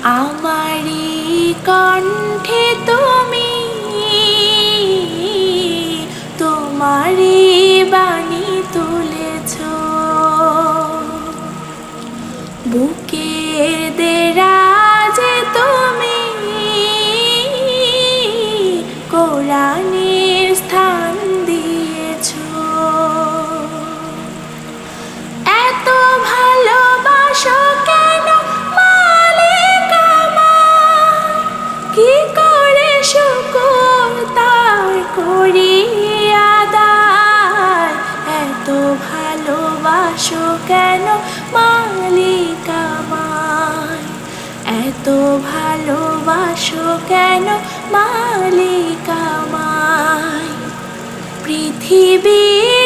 আমারি কণ্ঠে তুমি তোমারি বাণী তুলেছ, বুকের দেরাজে তুমি কোরআনের স্থান দিয়েছ। এত ভালোবাসো কেন মালিক আমার, কি করে শুকর তার করি আদায়। এত ভালোবাসো কেন মালিক আমার, এত ভালোবাসো কেন মালিক আমায়। পৃথিবীর